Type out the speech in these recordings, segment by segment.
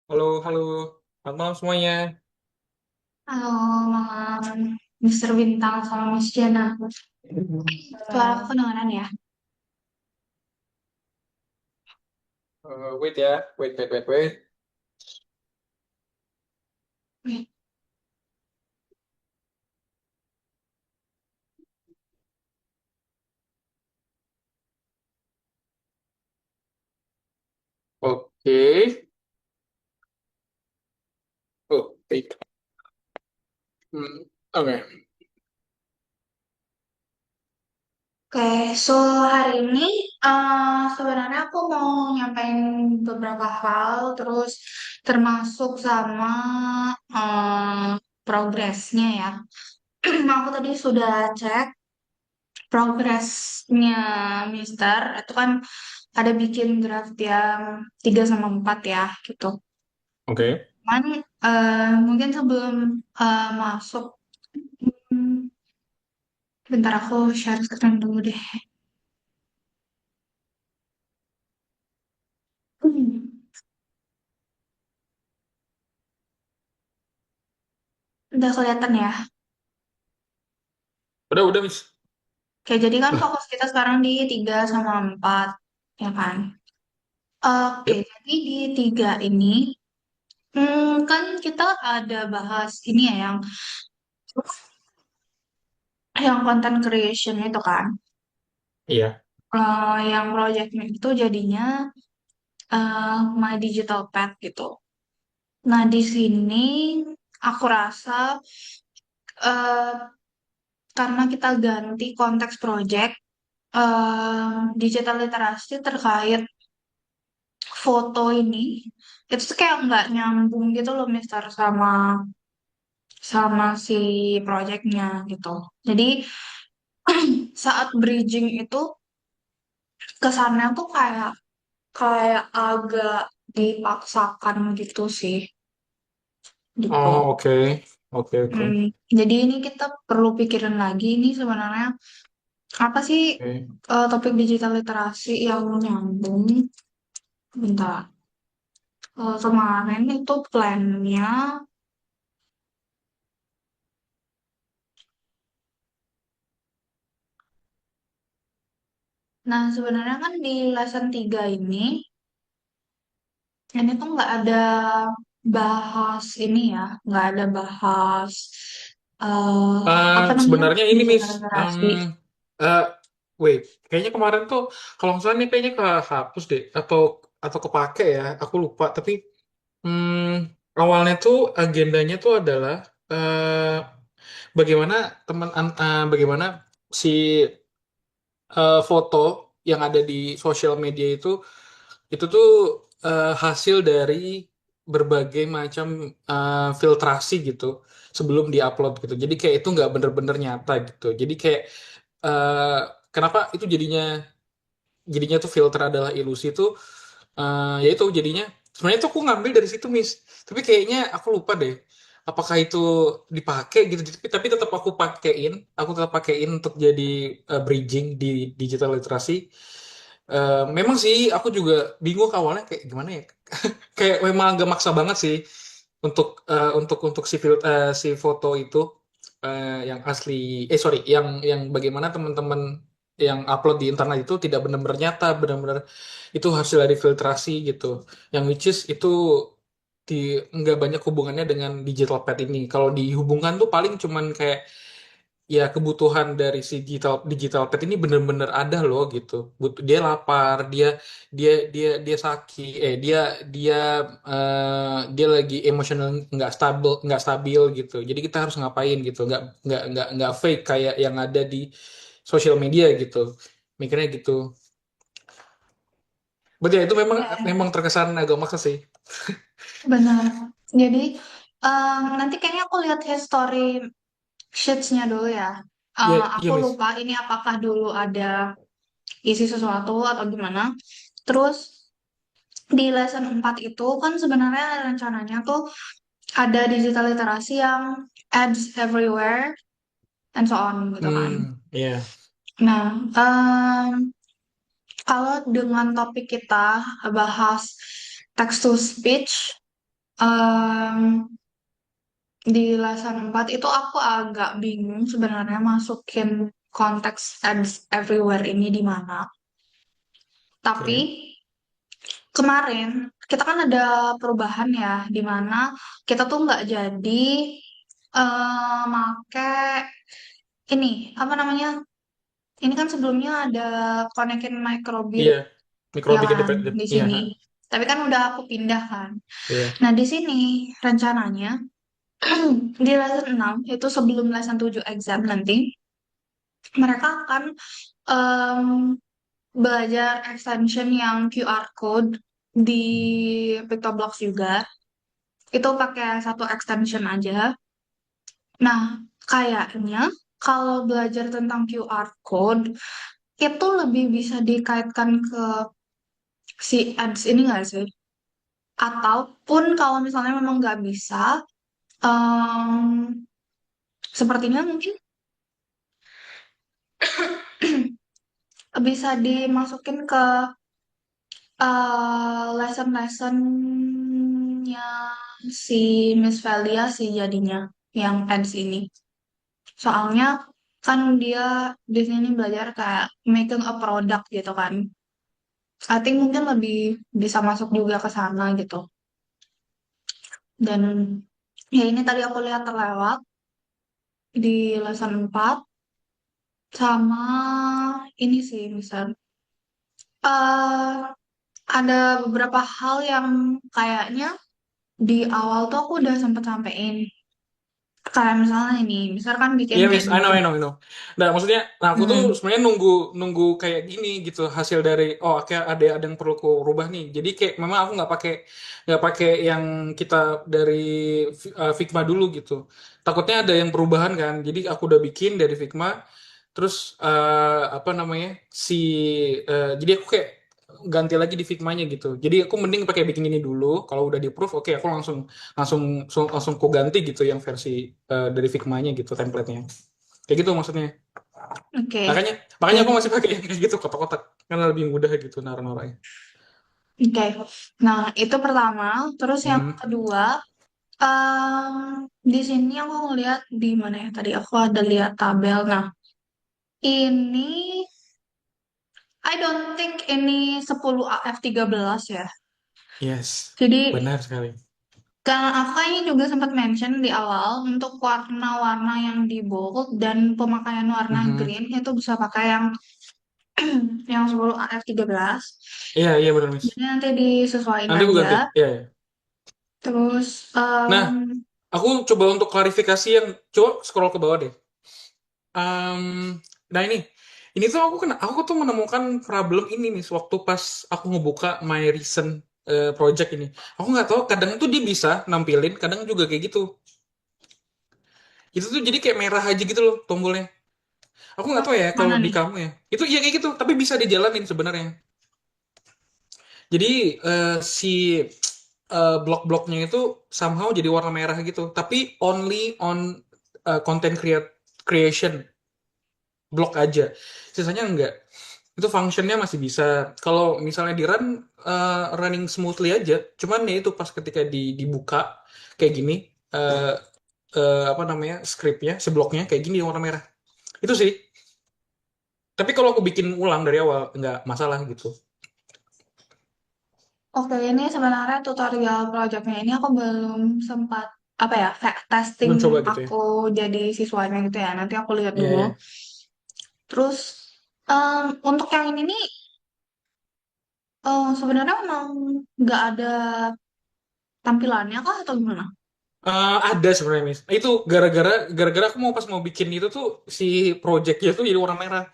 Halo, halo. Selamat malam semuanya. Halo, malam Mr. Bintang sama Miss Jana. Suara aku Malam. kedengaran ya? Wait ya. Wait, wait, wait, wait. Wih, Oke. Oh, wait. Oke. Oke, so hari ini sebenarnya aku mau nyampain beberapa hal, terus termasuk sama progresnya ya. Aku tadi sudah cek progresnya Mister, itu kan ada bikin draft yang 3 sama 4 ya, gitu. Oke. Cuman mungkin sebelum masuk, hmm, bentar aku share screen dulu deh. Hmm, Udah kelihatan ya? Udah, Miss. Oke, jadi kan fokus kita sekarang di 3 sama 4, ya kan? Oke, Yep. jadi di 3 ini, kan kita ada bahas ini ya, yang content creation itu kan. Iya. Yang projectnya itu jadinya My Digital Pet gitu. Nah, di sini aku rasa eh, karena kita ganti konteks project, digital literasi terkait foto ini itu tuh kayak nggak nyambung gitu loh Mister sama sama si projectnya gitu. Jadi saat bridging itu kesannya tuh kayak kayak agak dipaksakan gitu sih gitu. Oh, oke. Oke, oke. Hmm, jadi ini kita perlu pikirin lagi ini sebenarnya apa sih Oke. topik digital literasi yang nyambung. Bentar. Kemarin itu plannya. Nah, sebenarnya kan di lesson 3 ini tuh nggak ada bahas ini ya, nggak ada bahas apa namanya Sebenarnya ini, Miss. digital Um, literasi. eh, Wait. Kayaknya kemarin tuh, kalau nggak salah nih, kayaknya kehapus deh. Atau kepake ya. Aku lupa. Tapi awalnya tuh agendanya tuh adalah bagaimana bagaimana si foto yang ada di sosial media itu tuh hasil dari berbagai macam filtrasi gitu sebelum diupload gitu. Jadi kayak itu nggak bener-bener nyata gitu. Jadi kayak eh, kenapa itu jadinya tuh filter adalah ilusi tuh ya itu jadinya sebenarnya tuh aku ngambil dari situ, Miss, tapi kayaknya aku lupa deh apakah itu dipakai gitu, tapi tetap pakein untuk jadi bridging di digital literasi. Memang sih aku juga bingung awalnya kayak gimana ya. Kayak memang agak maksa banget sih untuk si foto itu yang asli, sorry, yang bagaimana teman-teman yang upload di internet itu tidak benar-benar nyata, benar-benar itu hasil dari filtrasi gitu, yang which is itu di nggak banyak hubungannya dengan digital pad ini. Kalau dihubungkan tuh paling cuman kayak ya kebutuhan dari si digital pad ini bener-bener ada loh gitu. Dia lapar, dia dia sakit, dia dia lagi emosional nggak stabil gitu. Jadi kita harus ngapain gitu, nggak fake kayak yang ada di sosial media gitu. Mikirnya gitu. Berarti ya itu memang Ya, memang terkesan agak maksa sih. benar. Jadi nanti kayaknya aku lihat history sheets-nya dulu ya. Iya, iya, Aku Miss. lupa ini apakah dulu ada isi sesuatu atau gimana. Terus di lesson 4 itu kan sebenarnya rencananya tuh ada digital literasi yang ads everywhere and so on gitu kan. Iya. Nah, kalau dengan topik kita bahas text to speech, Em, di lesson 4 itu aku agak bingung sebenarnya masukin konteks ads everywhere ini di mana. Tapi Oke. kemarin kita kan ada perubahan ya, di mana kita tuh nggak jadi make ini apa namanya? Ini kan sebelumnya ada konekin microbit Iya. ya Mikrobiknya kan di iya, sini. ha. Tapi kan udah aku pindah kan. Iya. Nah, di sini rencananya di lesson 6 itu sebelum lesson 7 exam nanti mereka akan em, belajar extension yang QR code di PictoBlox juga. Itu pakai satu extension aja. Nah, kayaknya kalau belajar tentang QR code itu lebih bisa dikaitkan ke si ads ini nggak sih? Ataupun kalau misalnya memang nggak bisa, em, sepertinya mungkin bisa dimasukin ke lesson-lessonnya si Miss Velia sih jadinya yang ads ini. Soalnya kan dia di sini belajar kayak making a product gitu kan. I think mungkin lebih bisa masuk juga ke sana gitu. Dan ya ini tadi aku lihat terlewat di lesson 4 sama ini sih misal eh ada beberapa hal yang kayaknya di awal tuh aku udah sempet sampein. Kayak misalnya ini, misalkan bikin Iya, Miss, I know, campaign. I know, I know. Nah, maksudnya, nah aku tuh Hmm. sebenarnya nunggu nunggu kayak gini gitu hasil dari oh kayak ada yang perlu ku rubah nih. Jadi kayak memang aku nggak pakai yang kita dari Figma dulu gitu. Takutnya ada yang perubahan kan. Jadi aku udah bikin dari Figma, terus apa namanya si jadi aku kayak ganti lagi di Figmanya gitu. Jadi aku mending pakai bikin ini dulu. Kalau udah di approve, oke aku langsung langsung langsung ku ganti gitu yang versi dari Figmanya gitu template-nya. Kayak gitu maksudnya. Oke. Makanya makanya aku Dan masih pakai yang kayak gitu kotak-kotak karena lebih mudah gitu naruh-naruhnya. oke. Nah, itu pertama. Terus yang Hmm. kedua, di sini aku ngeliat di mana ya tadi aku ada lihat tabel. Nah, ini I don't think ini 10 AF13 ya. Yes. Jadi Benar sekali. karena aku kayaknya juga sempat mention di awal untuk warna-warna yang di bold dan pemakaian warna Mhm. green itu bisa pakai yang 10 AF13. Iya, iya benar, Miss. Jadi nanti disesuaikan Nanti aku aja. ganti. Iya, iya. Terus Nah, aku coba untuk klarifikasi yang coba scroll ke bawah deh. Nah ini tuh aku tuh menemukan problem ini nih waktu pas aku ngebuka my recent project ini. Aku nggak tahu kadang tuh dia bisa nampilin, kadang juga kayak gitu. Itu tuh jadi kayak merah aja gitu loh tombolnya. Aku nggak tahu ya kalau mana di nih? kamu ya. Itu iya kayak gitu, tapi bisa dijalanin sebenarnya. Jadi si blok-bloknya itu somehow jadi warna merah gitu, tapi only on content creation blok aja. Sisanya enggak. Itu functionnya masih bisa. Kalau misalnya di run running smoothly aja. Cuman ya itu pas ketika dibuka kayak gini eh apa namanya scriptnya, si bloknya kayak gini warna merah. Itu sih. Tapi kalau aku bikin ulang dari awal nggak masalah gitu. Oke, ini sebenarnya tutorial projectnya ini aku belum sempat apa ya kayak testing Belum coba gitu ya. aku jadi siswanya gitu ya. Nanti aku lihat Iya, dulu. iya. Terus untuk yang ini nih sebenarnya memang nggak ada tampilannya kah atau gimana? Ada sebenarnya Miss. Itu gara-gara aku mau bikin itu tuh si projectnya tuh jadi warna merah.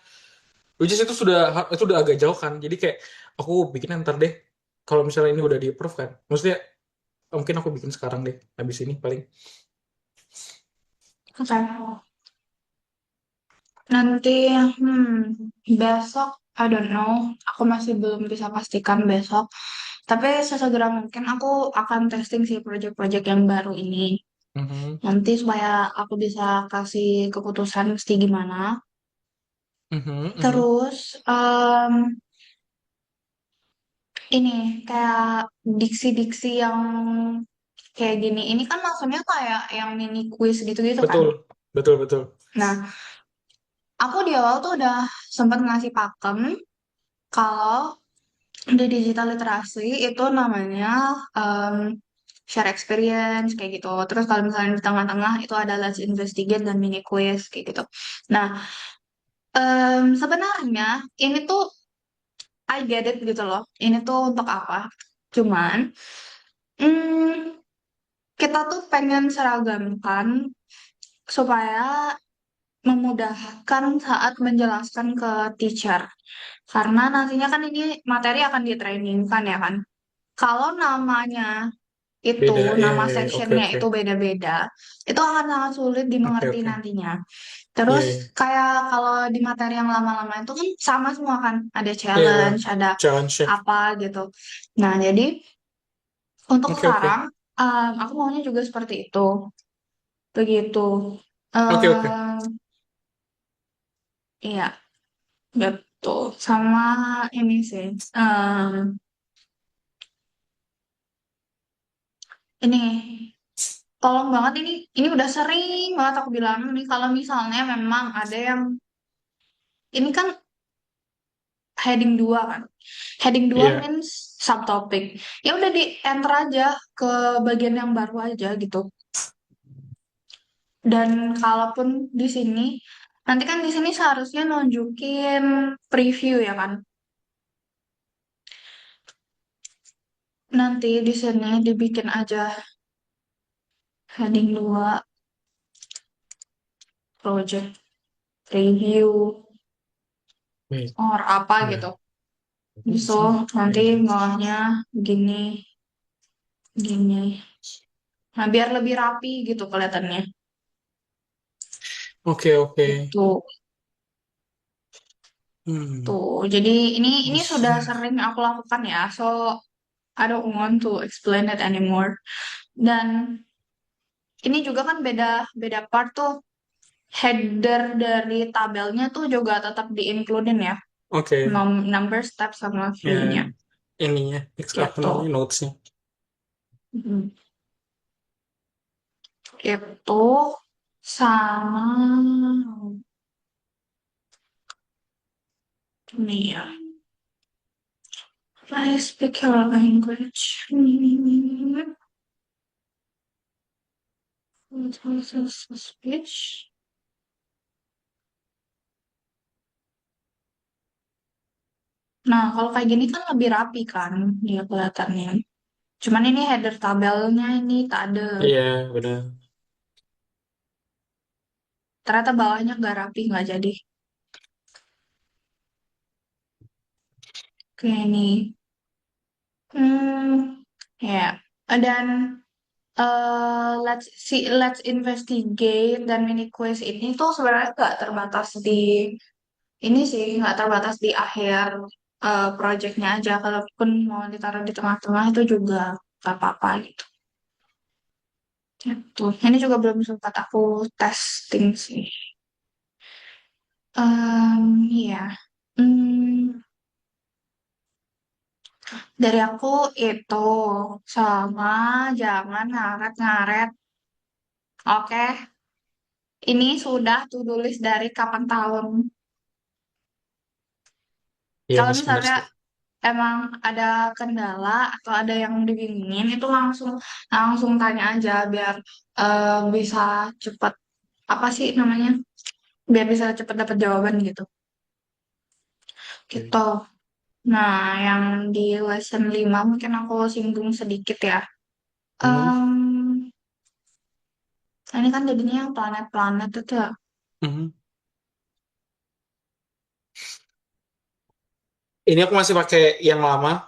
Which is itu udah agak jauh kan. Jadi kayak aku bikin ntar deh. Kalau misalnya ini udah di approve kan. Maksudnya mungkin aku bikin sekarang deh. Habis ini paling. Oke. Nanti besok I don't know. Aku masih belum bisa pastikan besok. Tapi sesegera mungkin aku akan testing si project-project yang baru ini. Mhm, Nanti supaya aku bisa kasih keputusan mesti gimana. mhm, mhm. Terus ini kayak diksi-diksi yang kayak gini. Ini kan maksudnya kayak yang mini quiz gitu-gitu kan. Betul, betul, betul. Nah, aku di awal tuh udah sempat ngasih pakem kalau di digital literasi itu namanya em, share experience kayak gitu. Terus kalau misalnya di tengah-tengah itu ada let's investigate dan mini quiz kayak gitu. Nah, sebenarnya ini tuh I get it gitu loh. Ini tuh untuk apa? Cuman hmm, kita tuh pengen seragamkan supaya memudahkan saat menjelaskan ke teacher. Karena nantinya kan ini materi akan di-training kan ya kan. Kalau namanya itu, Beda, ya, nama ya, ya. Oke, sectionnya oke. itu beda-beda, itu akan sangat sulit Oke, dimengerti oke. nantinya. Iya, Terus iya. kayak kalau di materi yang lama-lama itu kan sama semua kan, ada Iya, challenge, ada challenge-nya. apa gitu. Nah, jadi untuk Oke, sekarang oke. aku maunya juga seperti itu, begitu. Oke, oke. Iya, betul. Sama ini sih, ini tolong banget ini udah sering banget aku bilang nih kalau misalnya memang ada yang ini kan heading 2 kan. Heading 2 Iya. means subtopic. Ya udah di enter aja ke bagian yang baru aja gitu. Dan kalaupun di sini nanti kan di sini seharusnya nunjukin preview ya kan. Nanti di sini dibikin aja heading 2 project review Wait. or apa Nah, gitu. So, nanti bawahnya gini, gini. Nah, biar lebih rapi gitu kelihatannya. oke, oke. Itu Hmm, tuh. Jadi ini sudah bisa. sering aku lakukan ya. So, I don't want to explain it anymore. Dan ini juga kan beda beda part tuh. Header dari tabelnya tuh juga tetap di-includein ya. Oke. Number, step sama Ya, view-nya. ininya, apa Gitu. namanya, notes-nya. Hmm. Itu sama ini ya. I speak your language. Speech. Nah, kalau kayak gini kan lebih rapi kan dia kelihatannya. Cuman ini header tabelnya ini tak ada. Iya, benar. Ternyata bawahnya nggak rapi, nggak jadi. Oke, ini. Hmm, ya. Dan let's investigate dan mini quiz ini tuh sebenarnya nggak terbatas di ini sih, nggak terbatas di akhir projectnya aja. Kalaupun mau ditaruh di tengah-tengah itu juga nggak apa-apa gitu. Gitu. Ini juga belum sempat aku testing sih. Iya. Hmm, dari aku itu sama jangan ngaret-ngaret. Oke, ini sudah to-do list dari kapan tahun. Iya, Kalau Mas, benar misalnya sih. emang ada kendala atau ada yang dibingungin, itu langsung langsung tanya aja biar bisa cepat apa sih namanya? Biar bisa cepat dapat jawaban gitu. Oke. Gitu. Nah, yang di lesson 5 mungkin aku singgung sedikit ya. Hmm, Em, ini kan jadinya yang planet-planet itu ya. mhm. Ini aku masih pakai yang lama,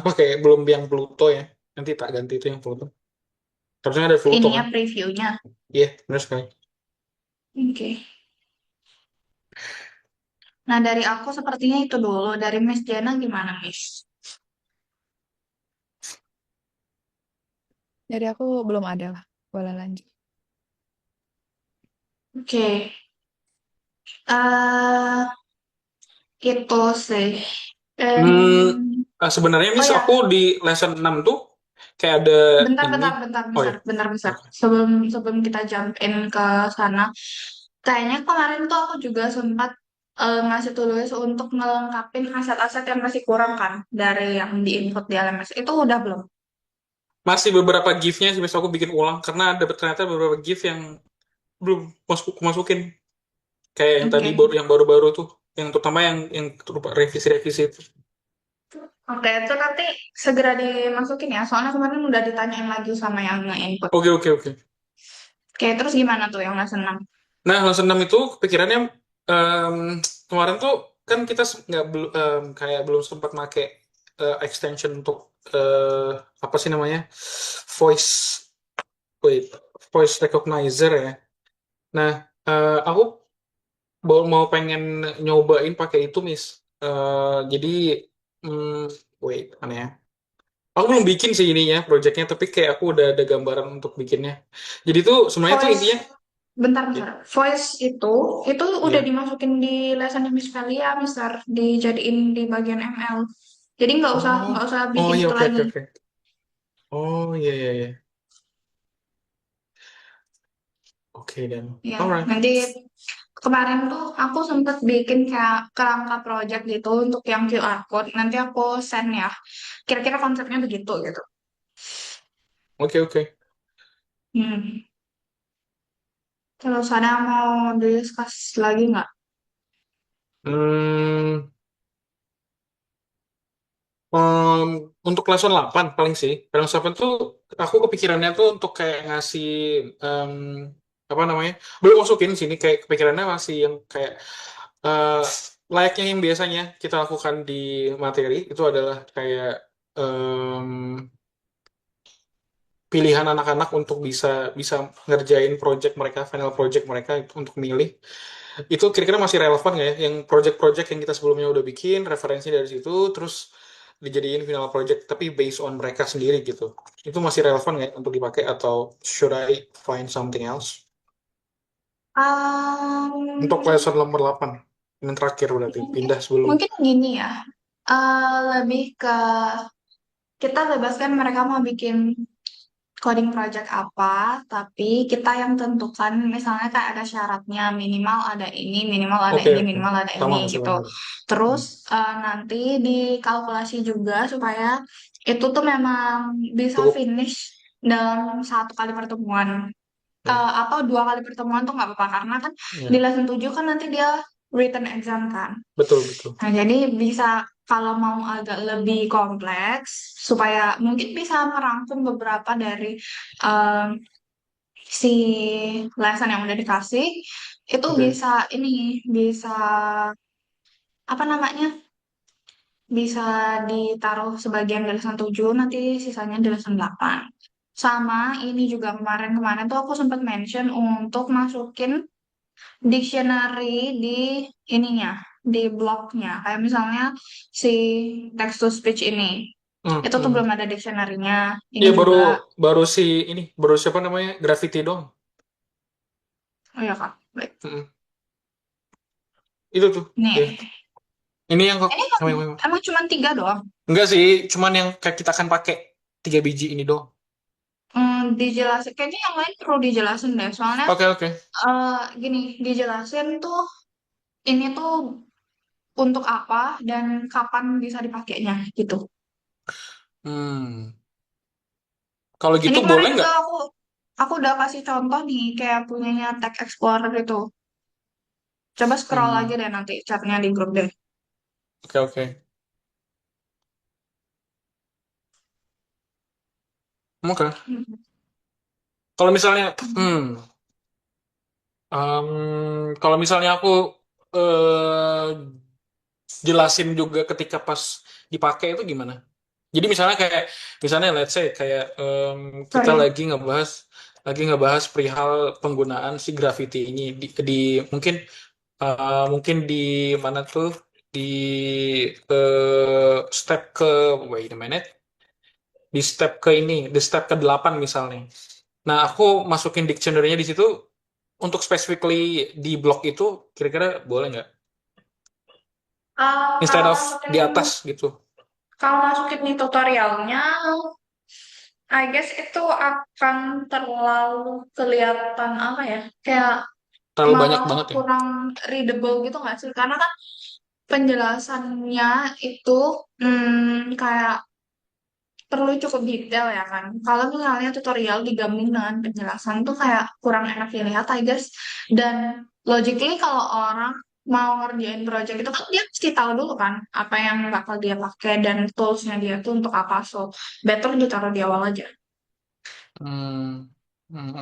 pakai belum yang Pluto ya. Nanti tak ganti itu yang Pluto. Harusnya ada Pluto kan? Ininya previewnya. Iya, benar sekali. Oke. Nah, dari aku sepertinya itu dulu. Dari Miss Jana gimana, Miss? Jadi aku belum ada lah. Boleh lanjut. Oke. eh itu sih. Hmm, Em, sebenarnya oh Miss, ya, aku di lesson 6 tuh Kayak ada Bentar, ini. bentar, bentar, Oh bentar, ya, bentar, bentar. oke. Sebelum sebelum kita jump in ke sana, kayaknya kemarin tuh aku juga sempat ngasih tulis untuk ngelengkapin aset-aset yang masih kurang kan dari yang di input di LMS. Itu udah belum? Masih beberapa GIF-nya sih besok aku bikin ulang karena ada ternyata beberapa GIF yang belum masukin. Kayak yang tadi Oke. yang baru-baru tuh, yang terutama yang berupa revisi-revisi itu. Oke, itu nanti segera dimasukin ya. Soalnya kemarin udah ditanyain lagi sama yang nge-input. Oke, oke, oke. Oke, terus gimana tuh yang lesson 6? Nah, lesson 6 itu kepikirannya em, kemarin tuh kan kita nggak kayak belum sempat make extension untuk apa sih namanya, voice wait voice recognizer ya. Nah, aku mau pengen nyobain pakai itu, Miss. Jadi wait mana ya? Aku belum bikin sih ininya projectnya, tapi kayak aku udah ada gambaran untuk bikinnya. Jadi tuh sebenarnya tuh Voice, intinya, bentar, ya, bentar. Voice itu udah ya. dimasukin di lesson Miss Velia, Mister, dijadiin di bagian ML. Jadi Oh, nggak usah oh bikin iya, itu oke, oke, lagi. oke. Oh iya, iya, iya. Oke dan Ya, alright. nanti kemarin tuh aku sempet bikin kayak kerangka project gitu untuk yang QR code. Nanti aku send ya. Kira-kira konsepnya begitu gitu. Oke, oke. Hmm. Terus ada mau discuss lagi nggak? Hmm, em, untuk lesson 8 paling sih. Lesson 8 tuh aku kepikirannya tuh untuk kayak ngasih em, apa namanya? Belum masukin sini, kayak kepikirannya masih yang kayak eh, layaknya yang biasanya kita lakukan di materi itu adalah kayak pilihan anak-anak untuk bisa bisa ngerjain project mereka, final project mereka itu untuk milih. Itu kira-kira masih relevan nggak ya? Yang project-project yang kita sebelumnya udah bikin, referensi dari situ, terus dijadiin final project, tapi based on mereka sendiri gitu. Itu masih relevan nggak ya untuk dipakai atau should I find something else? Untuk Um, lesson nomor 8. Yang terakhir berarti, mungkin pindah sebelum. mungkin gini ya. Lebih ke kita bebaskan mereka mau bikin coding project apa, tapi kita yang tentukan misalnya kayak ada syaratnya minimal ada ini, minimal ada Oke, ini, oke. minimal ada Sama ini masih gitu. sama. Terus Hmm. nanti dikalkulasi juga supaya itu tuh memang bisa Cukup. finish dalam satu kali pertemuan. Ya. Atau dua kali pertemuan tuh nggak apa-apa karena kan di Ya. lesson 7 kan nanti dia written exam kan. Betul, betul. Nah, jadi bisa kalau mau agak lebih kompleks supaya mungkin bisa merangkum beberapa dari em, si lesson yang udah dikasih itu Oke. bisa ini bisa apa namanya? Bisa ditaruh sebagian di lesson 7 nanti sisanya di lesson 8. Sama ini juga kemarin-kemarin tuh aku sempat mention untuk masukin dictionary di ininya, di blognya. Kayak misalnya si text to speech ini. Hmm, Itu tuh hmm. belum ada dictionary-nya. Ini Iya, baru juga, baru si ini baru siapa namanya, Graffiti dong. oh ya Kak, baik. Mm-mm. Itu tuh. Iya. Nih, Ini yang kok. ini emang cuma tiga doang. Enggak sih, cuman yang kayak kita akan pakai 3 biji ini dong. Dijelasin, kayaknya yang lain perlu dijelasin deh. Soalnya Oke, oke. gini, dijelasin tuh ini tuh untuk apa dan kapan bisa dipakainya gitu. Hmm. Kalau Ini gitu kemarin boleh juga nggak? aku udah kasih contoh nih kayak punyanya Tag Explorer itu. Coba scroll lagi Hmm. deh nanti chatnya di grup deh. Oke, oke. Oke. Hmm. Kalau misalnya, kalau misalnya aku eh jelasin juga ketika pas dipakai itu gimana? Jadi misalnya kayak misalnya let's say kayak kita Sorry ya. lagi ngebahas perihal penggunaan si Graffiti ini di mungkin mungkin di mana tuh di step ke wait a minute, di step ke ini di step ke 8 misalnya. Nah, aku masukin dictionary-nya di situ untuk specifically di blog itu, kira-kira boleh nggak? Instead Kalau of masukin di atas gitu. kalau masukin di tutorialnya I guess itu akan terlalu kelihatan apa ya? Kayak Terlalu banyak malah banget ya. kurang readable gitu nggak sih? Karena kan penjelasannya itu kayak perlu cukup detail ya kan. Kalau misalnya tutorial digabung dengan penjelasan tuh kayak kurang enak dilihat, I guess. Dan logically kalau orang mau ngerjain project itu kan dia pasti tahu dulu kan apa yang bakal dia pakai dan toolsnya dia tuh untuk apa. So, better ditaruh di awal aja. Hmm,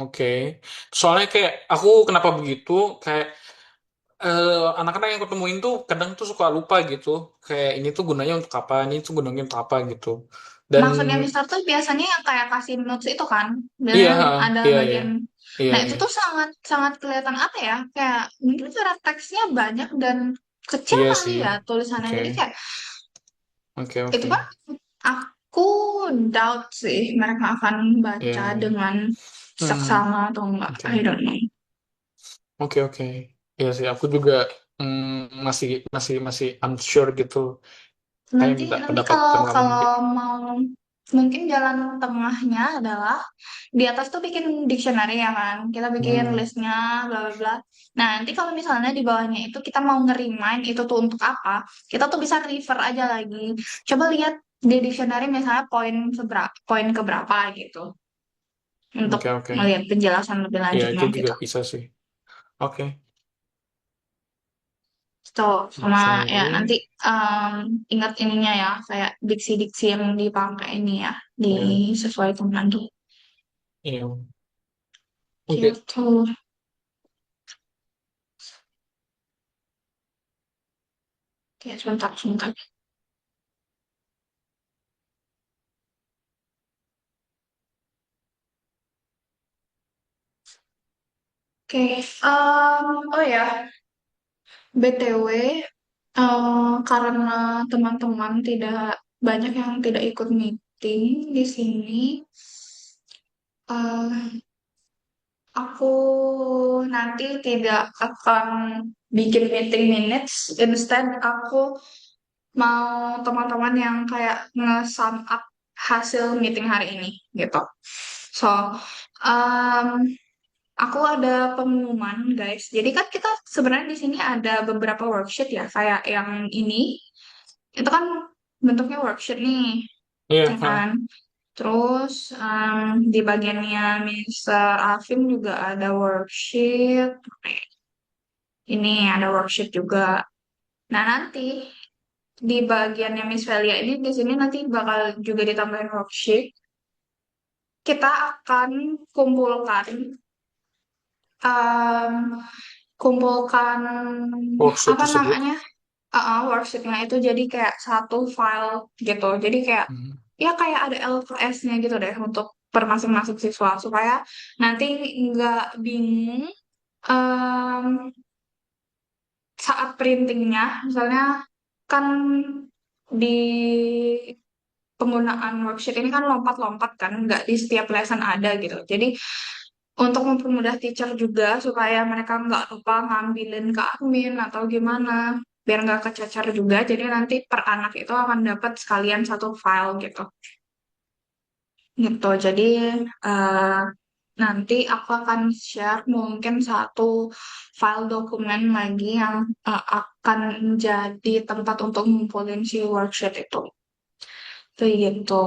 oke. Soalnya kayak aku kenapa begitu, kayak anak-anak yang aku temuin tuh kadang tuh suka lupa gitu. Kayak ini tuh gunanya untuk apa, ini tuh gunanya untuk apa gitu. Dan Maksudnya Mister tuh biasanya yang kayak kasih notes itu kan, iya, biasanya ha, ada iya, iya, bagian. iya, Nah itu iya, tuh sangat sangat kelihatan apa ya? Kayak mungkin karena teksnya banyak dan kecil iya kali sih. ya tulisannya. Oke, Jadi kayak oke, itu oke. kan aku doubt sih mereka akan Iya, baca iya. dengan Hmm, seksama atau enggak. oke, I don't know. oke, oke. Iya sih, aku juga masih masih masih unsure gitu. Kayak Nanti minta nanti pendapat kalau sama kamu juga. kalau mau mungkin jalan tengahnya adalah di atas tuh bikin dictionary ya kan. Kita bikin Hmm, listnya bla bla bla. Nah, nanti kalau misalnya di bawahnya itu kita mau nge-remind itu tuh untuk apa, kita tuh bisa refer aja lagi. Coba lihat di dictionary misalnya poin keberapa gitu untuk oke, oke. melihat penjelasan lebih Iya, lanjutnya itu juga gitu. bisa sih. Oke, So, sama ya oke. nanti um, ingat ininya ya, kayak diksi-diksi yang dipakai ini ya, Iya, disesuaikan lagi. iya. Oke. Gitu. Oke, sebentar, sebentar. Oke, oh ya, BTW, karena teman-teman tidak banyak yang tidak ikut meeting di sini, eh, aku nanti tidak akan bikin meeting minutes. Instead, aku mau teman-teman yang kayak nge-sum up hasil meeting hari ini gitu. So, um, aku ada pengumuman guys. Jadi kan kita sebenarnya di sini ada beberapa worksheet ya, kayak yang ini itu kan bentuknya worksheet nih, Iya, ya ha. kan? Terus di bagiannya Mr. Alvin juga ada worksheet. Ini ada worksheet juga. Nah, nanti di bagiannya Miss Velia ini di sini nanti bakal juga ditambahin worksheet. Kita akan kumpulkan em, kumpulkan Worksheet apa tersebut. namanya worksheetnya itu jadi kayak satu file gitu. Jadi kayak Hmm. ya kayak ada LKS-nya gitu deh untuk per masing-masing siswa supaya nanti nggak bingung em, saat printingnya. Misalnya kan di penggunaan worksheet ini kan lompat-lompat kan, nggak di setiap lesson ada gitu. Jadi untuk mempermudah teacher juga supaya mereka nggak lupa ngambilin ke admin atau gimana, biar nggak kececer juga. Jadi nanti per anak itu akan dapat sekalian satu file gitu. Gitu. Jadi eh, nanti aku akan share mungkin satu file dokumen lagi yang akan menjadi tempat untuk ngumpulin si worksheet itu. Kayak gitu.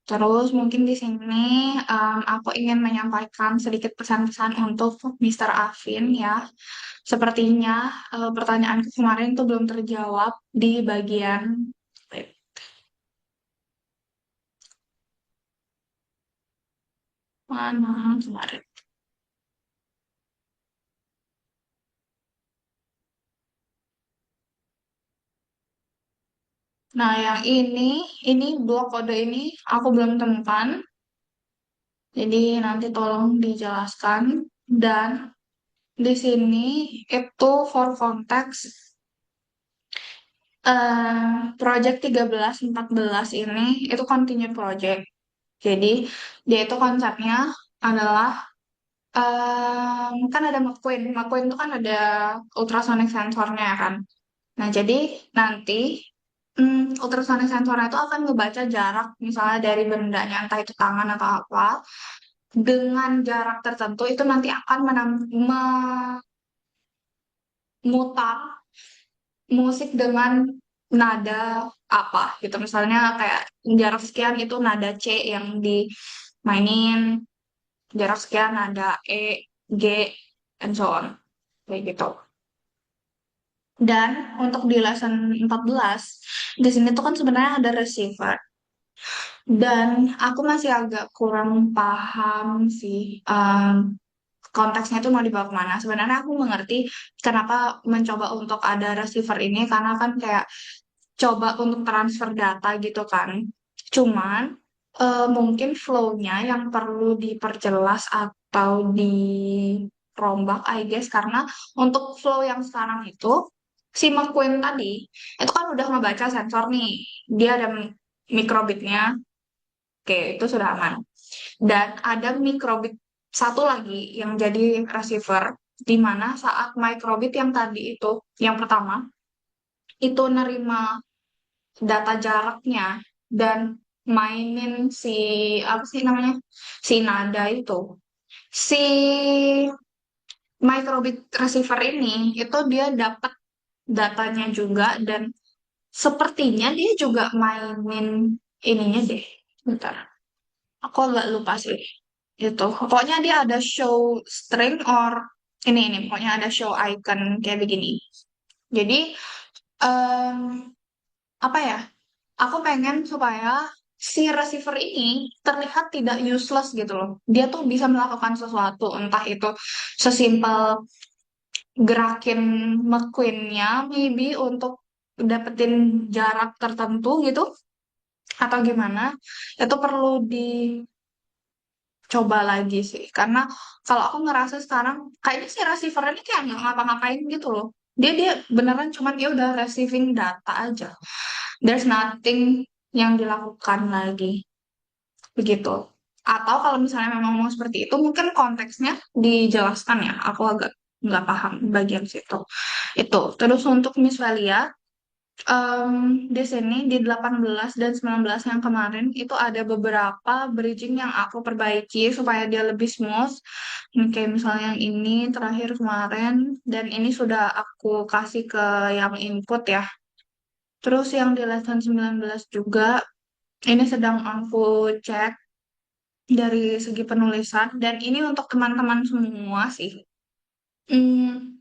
Terus mungkin di sini aku ingin menyampaikan sedikit pesan-pesan untuk Mr. Afin ya. Sepertinya pertanyaanku kemarin itu belum terjawab di bagian mana kemarin. Nah, yang ini dua kode ini aku belum temukan. Jadi nanti tolong dijelaskan. Dan di sini itu for context project 13-14 ini itu continue project. Jadi dia itu konsepnya adalah kan ada McQueen. McQueen itu kan ada ultrasonic sensornya ya kan. Nah, jadi nanti ultrasonic sensor itu akan ngebaca jarak misalnya dari bendanya entah itu tangan atau apa dengan jarak tertentu itu nanti akan memutar musik dengan nada apa gitu. Misalnya kayak jarak sekian itu nada C yang dimainin, jarak sekian nada E, G, and so on. Kayak gitu. Dan untuk di lesson 14, di sini tuh kan sebenarnya ada receiver. Dan aku masih agak kurang paham sih konteksnya itu mau dibawa kemana. Sebenarnya aku mengerti kenapa mencoba untuk ada receiver ini karena kan kayak coba untuk transfer data gitu kan. Cuman mungkin flow-nya yang perlu diperjelas atau dirombak, I guess, karena untuk flow yang sekarang itu, si McQueen tadi, itu kan udah ngebaca sensor nih. Dia ada mikrobitnya, oke, itu sudah aman. Dan ada mikrobit satu lagi yang jadi receiver, di mana saat mikrobit yang tadi itu, yang pertama, itu nerima data jaraknya dan mainin si apa sih namanya si nada itu si microbit receiver ini itu dia dapat datanya juga dan sepertinya dia juga mainin ininya deh bentar aku agak lupa sih itu pokoknya dia ada show string or ini pokoknya ada show icon kayak begini jadi em, apa ya aku pengen supaya si receiver ini terlihat tidak useless gitu loh. Dia tuh bisa melakukan sesuatu, entah itu sesimpel gerakin McQueen-nya maybe untuk dapetin jarak tertentu gitu, atau gimana. Itu perlu dicoba lagi sih. Karena kalau aku ngerasa sekarang, kayaknya si receiver ini kayak nggak ngapa-ngapain gitu loh. Dia beneran cuman ya udah receiving data aja. There's nothing yang dilakukan lagi. Begitu. Atau kalau misalnya memang mau seperti itu, mungkin konteksnya dijelaskan ya. Aku agak nggak paham bagian situ. Itu. Terus untuk Miss Valia, di sini di 18 dan 19 yang kemarin itu ada beberapa bridging yang aku perbaiki supaya dia lebih smooth. Kayak misalnya yang ini terakhir kemarin dan ini sudah aku kasih ke yang input ya. Terus yang di lesson 19 juga ini sedang aku cek dari segi penulisan dan ini untuk teman-teman semua sih. Hmm,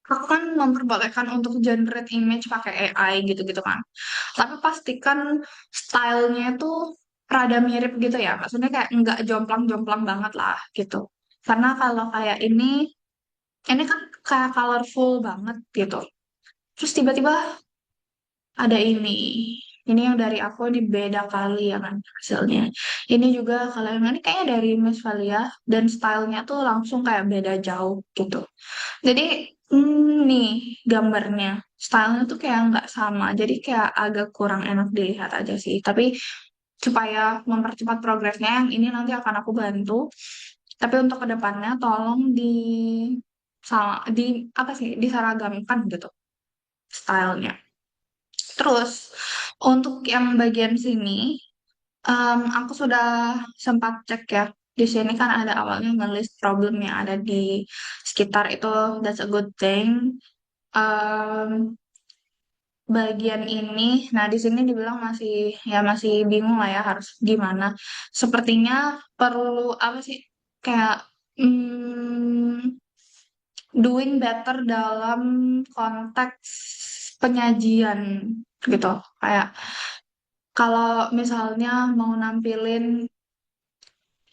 aku kan memperbolehkan untuk generate image pakai AI gitu-gitu kan. Tapi pastikan stylenya itu rada mirip gitu ya. Maksudnya kayak nggak jomplang-jomplang banget lah gitu. Karena kalau kayak ini kan kayak colorful banget gitu. Terus tiba-tiba ada ini. Ini yang dari aku ini beda kali ya kan hasilnya. Ini juga kalau yang ini kayaknya dari Miss Valia dan stylenya tuh langsung kayak beda jauh gitu. Jadi nih gambarnya stylenya tuh kayak nggak sama. Jadi kayak agak kurang enak dilihat aja sih. Tapi supaya mempercepat progresnya yang ini nanti akan aku bantu. Tapi untuk kedepannya tolong di apa sih diseragamkan gitu stylenya. Terus untuk yang bagian sini, aku sudah sempat cek ya. Di sini kan ada awalnya nge-list problem yang ada di sekitar itu. That's a good thing. Bagian ini, nah di sini dibilang masih bingung lah ya harus gimana. Sepertinya perlu apa sih kayak hmm, doing better dalam konteks penyajian gitu. Kayak kalau misalnya mau nampilin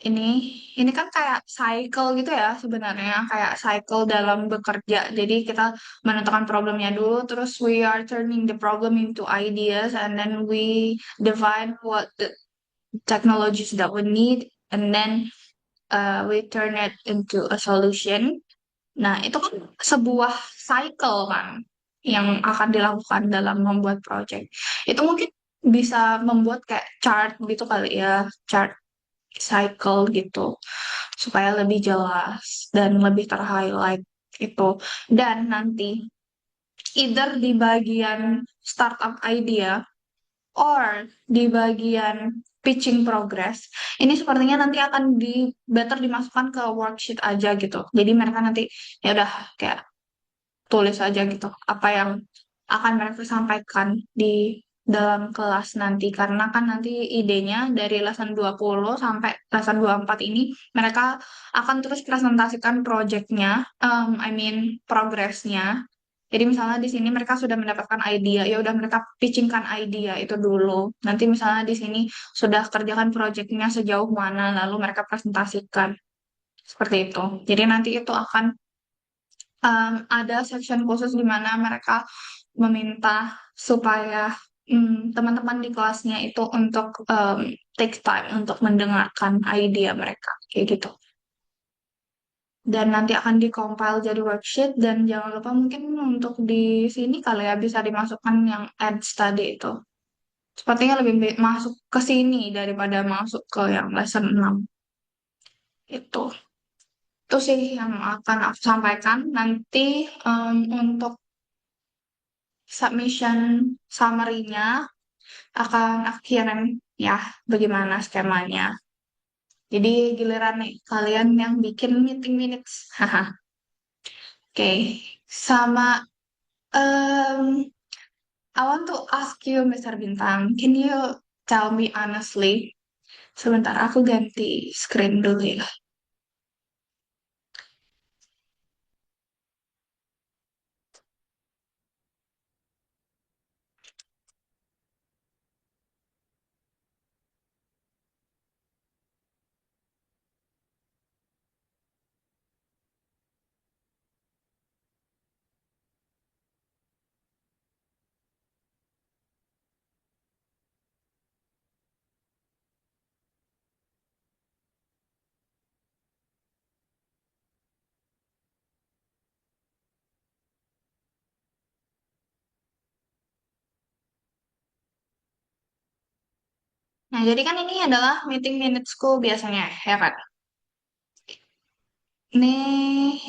ini, ini kan kayak cycle gitu ya sebenarnya, kayak cycle dalam bekerja. Jadi kita menentukan problemnya dulu, terus we are turning the problem into ideas, and then we define what the technologies that we need, and then we turn it into a solution. Nah, itu kan sebuah cycle kan yang akan dilakukan dalam membuat project. Itu mungkin bisa membuat kayak chart gitu kali ya, chart cycle gitu, supaya lebih jelas dan lebih terhighlight itu. Dan nanti either di bagian startup idea or di bagian pitching progress. Ini sepertinya nanti akan better dimasukkan ke worksheet aja gitu. Jadi mereka nanti ya udah kayak tulis aja gitu apa yang akan mereka sampaikan di dalam kelas nanti, karena kan nanti idenya dari lesson 20 sampai lesson 24 ini mereka akan terus presentasikan projectnya, I mean progressnya. Jadi misalnya di sini mereka sudah mendapatkan idea, ya udah mereka pitchingkan idea itu dulu. Nanti misalnya di sini sudah kerjakan projectnya sejauh mana, lalu mereka presentasikan seperti itu. Jadi nanti itu akan ada section khusus di mana mereka meminta supaya teman-teman di kelasnya itu untuk take time untuk mendengarkan idea mereka kayak gitu. Dan nanti akan di-compile jadi worksheet, dan jangan lupa mungkin untuk di sini kali ya bisa dimasukkan yang add study itu. Sepertinya lebih masuk ke sini daripada masuk ke yang lesson 6 itu. Itu sih yang akan aku sampaikan. Nanti untuk submission summary-nya akan aku kirim ya bagaimana skemanya. Jadi giliran nih kalian yang bikin meeting minutes. Haha. Oke, sama I want to ask you, Mr. Bintang, can you tell me honestly? Sebentar, aku ganti screen dulu ya. Nah, jadi kan ini adalah meeting minutesku biasanya, ya kan? Nih,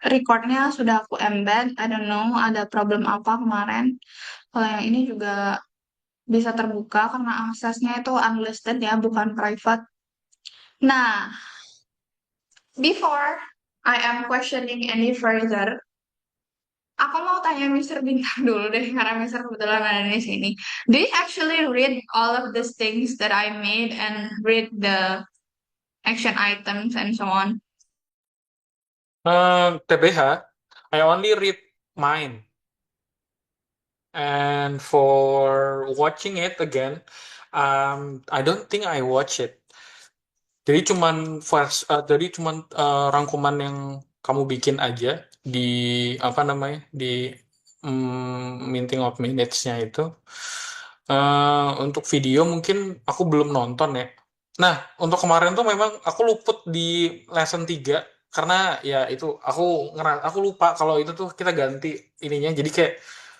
recordnya sudah aku embed. I don't know, ada problem apa kemarin. Kalau yang ini juga bisa terbuka karena aksesnya itu unlisted ya, bukan private. Nah, before I am questioning any further, aku mau tanya Mr. Bintang dulu deh, karena Mr. kebetulan ada di sini. Do you actually read all of these things that I made and read the action items and so on? TBH, I only read mine, and for watching it again, I don't think I watch it. Jadi cuman rangkuman yang kamu bikin aja di apa namanya di meeting of minutes-nya itu. Untuk video mungkin aku belum nonton ya. Nah, untuk kemarin tuh memang aku luput di lesson 3 karena ya itu aku lupa kalau itu tuh kita ganti ininya. Jadi kayak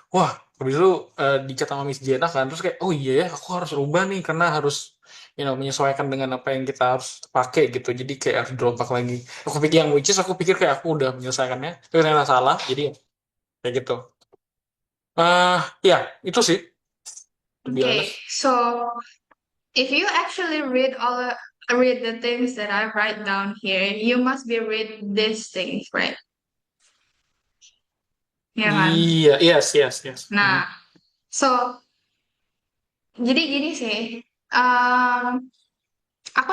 wah, habis itu dicat sama Miss Jenna kan, terus kayak oh iya ya aku harus rubah nih karena harus menyesuaikan dengan apa yang kita harus pakai gitu. Jadi kayak harus dirobak lagi. Aku pikir yang which is aku pikir kayak aku udah menyelesaikannya, tapi ternyata salah. Jadi ya, kayak gitu. Ya itu sih, to be Okay, honest. so if you actually read the things that I write down here, you must be read these things, right? Ya kan? Iya, yes, yes, yes. Nah, so jadi gini sih, um, aku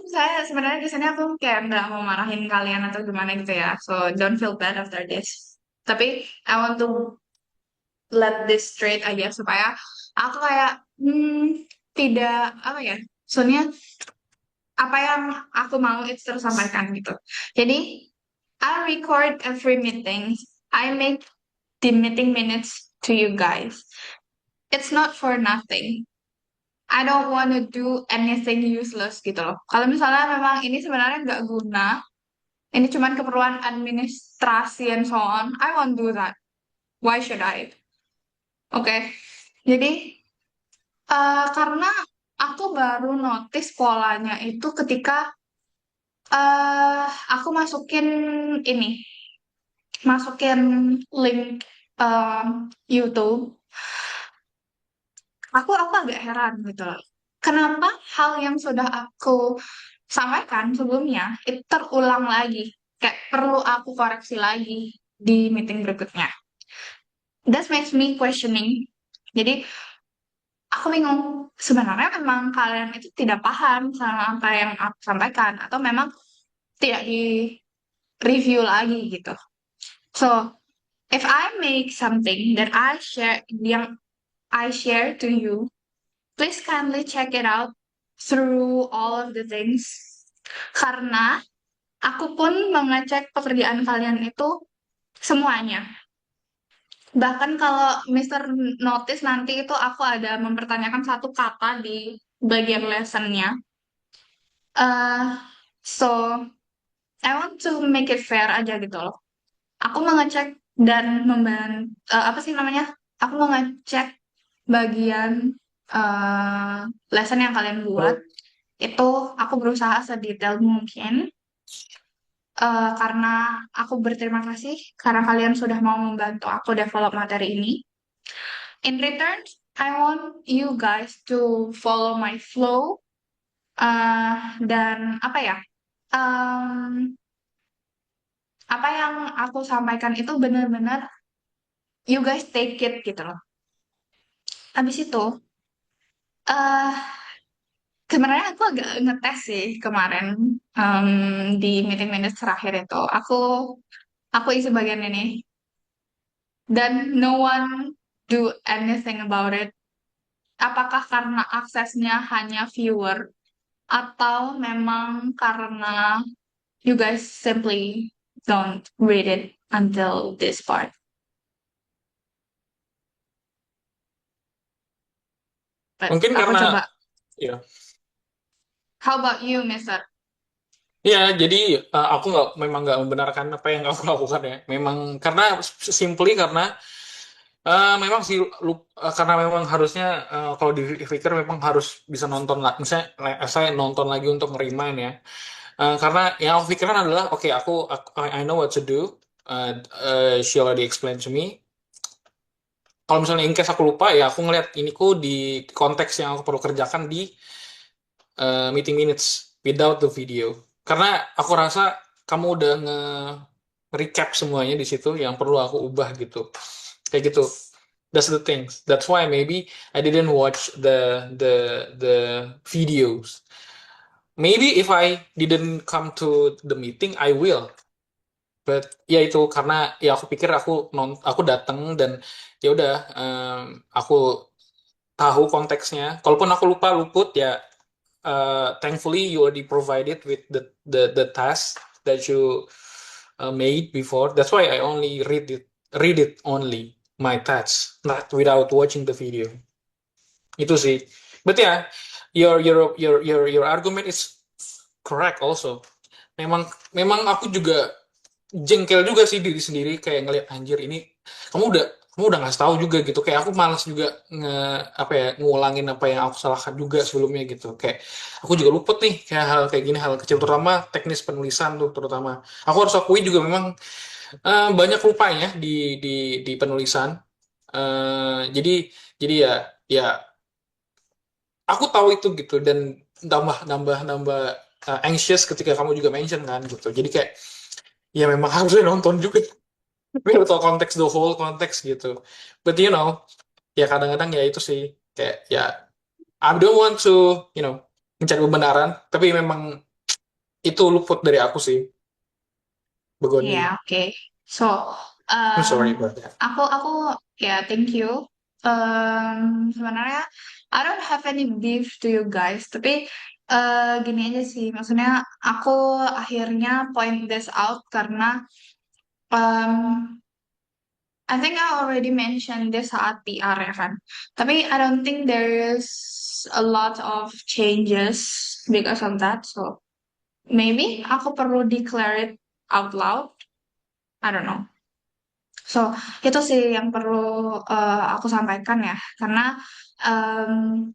misalnya sebenarnya di sini aku kayak nggak mau marahin kalian atau gimana gitu ya. So don't feel bad after this. Tapi I want to let this straight aja supaya aku kayak tidak apa ya. Soalnya apa yang aku mau itu tersampaikan gitu. Jadi I record every meeting. I make the meeting minutes to you guys. It's not for nothing. I don't want to do anything useless gitu loh. Kalau misalnya memang ini sebenarnya nggak guna, ini cuman keperluan administrasi and so on, I won't do that. Why should I? Oke, jadi karena aku baru notice polanya itu ketika aku masukin ini, masukin link YouTube, aku agak heran gitu loh. Kenapa hal yang sudah aku sampaikan sebelumnya itu terulang lagi? Kayak perlu aku koreksi lagi di meeting berikutnya. That makes me questioning. Jadi aku bingung, sebenarnya memang kalian itu tidak paham sama apa yang aku sampaikan atau memang tidak di review lagi gitu. So, if I make something that I share to you, please kindly check it out through all of the things. Karena aku pun mengecek pekerjaan kalian itu semuanya. Bahkan kalau Mister Notice nanti itu aku ada mempertanyakan satu kata di bagian lessonnya. So I want to make it fair aja gitu loh. Aku mengecek dan apa sih namanya? Aku mengecek bagian eh lesson yang kalian buat. Itu aku berusaha sedetail mungkin. Karena aku berterima kasih karena kalian sudah mau membantu aku develop materi ini. In return, I want you guys to follow my flow dan apa ya? em, apa yang aku sampaikan itu benar-benar you guys take it gitu loh. Habis itu, eh sebenarnya aku agak ngetes sih kemarin em, di meeting minutes terakhir itu. Aku isi bagian ini dan no one do anything about it. Apakah karena aksesnya hanya viewer atau memang karena you guys simply don't read it until this part. But Mungkin aku karena coba. ya, How about you, Mister? ya jadi aku memang nggak membenarkan apa yang kamu lakukan ya. Memang karena simply karena memang sih karena memang harusnya kalau di Flickr memang harus bisa nonton lah. Misalnya saya nonton lagi untuk ngerimain ya. Karena yang aku pikirkan adalah oke I know what to do. She already explained to me. Kalau misalnya in case aku lupa ya aku ngeliat ini ku di konteks yang aku perlu kerjakan di meeting minutes without the video. Karena aku rasa kamu udah recap semuanya di situ yang perlu aku ubah gitu. Kayak gitu. That's the things. That's why maybe I didn't watch the videos. Maybe if I didn't come to the meeting, I will. But ya itu karena ya aku pikir aku datang dan ya udah aku tahu konteksnya. Kalaupun aku lupa luput ya thankfully you already provided with the task that you made before. That's why I only read it only my task, not without watching the video. Itu sih. But ya, your argument is correct also. Memang memang aku juga jengkel juga sih diri sendiri kayak ngeliat anjir ini kamu udah ngasih tahu juga gitu kayak aku malas juga apa ya ngulangin apa yang aku salahkan juga sebelumnya gitu kayak aku juga luput nih kayak hal kayak gini hal kecil terutama teknis penulisan tuh terutama aku harus akui juga memang banyak lupanya di di penulisan. Jadi ya ya aku tahu itu gitu dan nambah nambah nambah anxious ketika kamu juga mention kan gitu jadi kayak ya memang harusnya nonton juga biar tahu konteks the whole konteks gitu. But ya kadang-kadang ya itu sih kayak ya I don't want to you know mencari kebenaran, tapi memang itu luput dari aku sih, Begoni. Yeah, okay. So, I'm sorry um, about that. aku ya thank you. Sebenarnya I don't have any beef to you guys, tapi gini aja sih, maksudnya aku akhirnya point this out karena um, I think I already mentioned this saat PR ya kan. Tapi I don't think there is a lot of changes because of that. So maybe aku perlu declare it out loud. I don't know. So, itu sih yang perlu aku sampaikan ya, karena um,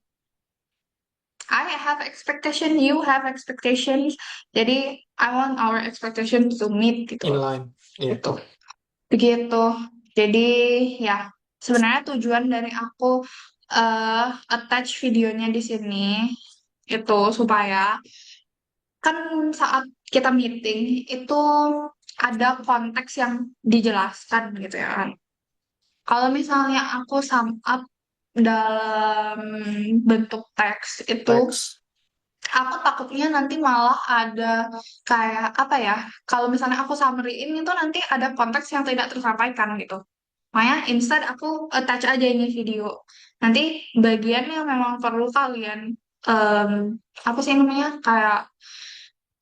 I have expectation, you have expectations, jadi I want our expectation to meet gitu In loh. line. Iya. Itu. Begitu. Jadi ya sebenarnya tujuan dari aku attach videonya di sini itu supaya kan saat kita meeting itu ada konteks yang dijelaskan gitu ya kan. Kalau misalnya aku sum up dalam bentuk teks itu, Teks. aku takutnya nanti malah ada kayak apa ya? Kalau misalnya aku summary-in itu nanti ada konteks yang tidak tersampaikan gitu. Makanya instead aku attach aja ini video. Nanti bagian yang memang perlu kalian em, apa sih namanya kayak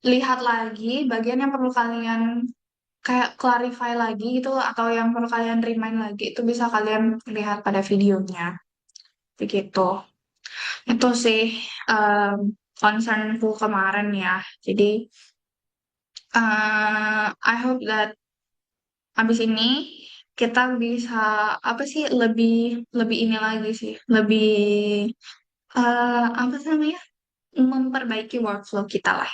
lihat lagi, bagian yang perlu kalian kayak clarify lagi gitu atau yang perlu kalian remind lagi itu bisa kalian lihat pada videonya begitu. Itu sih em, concernku kemarin ya. Jadi I hope that abis ini kita bisa apa sih lebih lebih ini lagi sih lebih apa sih namanya memperbaiki workflow kita lah.